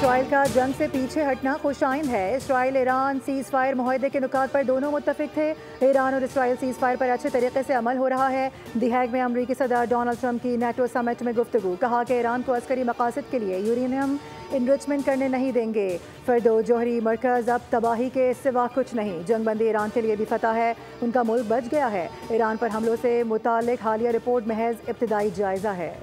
Israel का जंग से पीछे हटना खुशाइंद है। इसराइल ईरान सीज़ फायर मुआहदे के नुकात पर दोनों मुत्तफिक थे। ईरान और इसराइल सीज़ फायर पर अच्छे तरीके से अमल हो रहा है। दी हैग में अमरीकी सदर डोनाल्ड ट्रंप की नेटो समिट में गुफ्तगू, कहा कि ईरान को अस्करी मकासद के लिए यूरेनियम इनरिचमेंट करने नहीं देंगे। फर्दो जोहरी मरकज़ अब तबाही के सिवा कुछ नहीं। जंगबंदी ईरान के लिए भी फतह है, उनका मुल्क बच गया है। ईरान पर हमलों से मुताल्लिक हालिया रिपोर्ट महज इब्तिदाई जायज़ा है।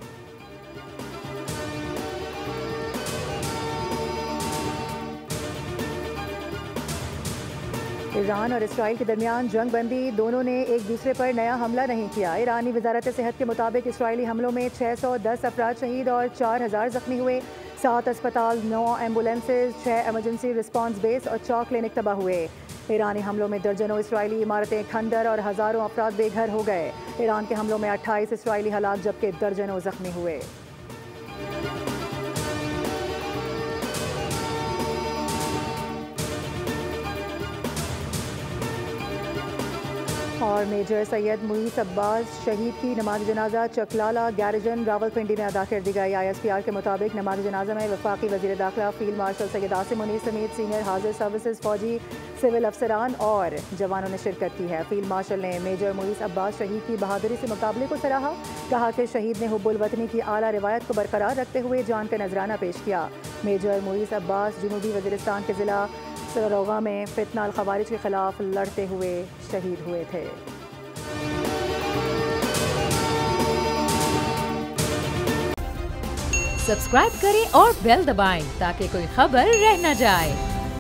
ईरान और इसराइल के दरमियान जंग बंदी, दोनों ने एक दूसरे पर नया हमला नहीं किया। ईरानी वजारत सेहत के मुताबिक इसराइली हमलों में 610 अफराद शहीद और 4000 जख्मी हुए। 7 अस्पताल, 9 एम्बुलेंसेज, 6 एमरजेंसी रिस्पांस बेस और 4 क्लिनिक तबाह हुए। ईरानी हमलों में दर्जनों इसराइली इमारतें खंडर और हज़ारों अफराद बेघर हो गए। ईरान के हमलों में 28 इसराइली हलाक जबकि दर्जनों जख्मी हुए। और मेजर सैयद मुईस अब्बास शहीद की नमाज जनाजा चकलाला गैरिजन रावलपिंडी में अदा कर दी गई। ISPR के मुताबिक नमाज जनाजा में वफाकी वज़ीर दाखिला फील्ड मार्शल सैयद आसिम मुनीर समेत सीनियर हाजिर सर्विसेज, फौजी, सिविल अफसरान और जवानों ने शिरकत की है। फील्ड मार्शल ने मेजर मुईस अब्बास शहीद की बहादुरी से मुकाबले को सराहा, कहा कि शहीद ने हुब्बुल वतनी की आला रिवायत को बरकरार रखते हुए जान का नजराना पेश किया। मेजर मुईस अब्बास जनूबी वज़ीरिस्तान के ज़िला सरोगा में फितना अल खवारिज के खिलाफ लड़ते हुए शहीद हुए थे। सब्सक्राइब करें और बेल दबाएं ताकि कोई खबर रह न जाए।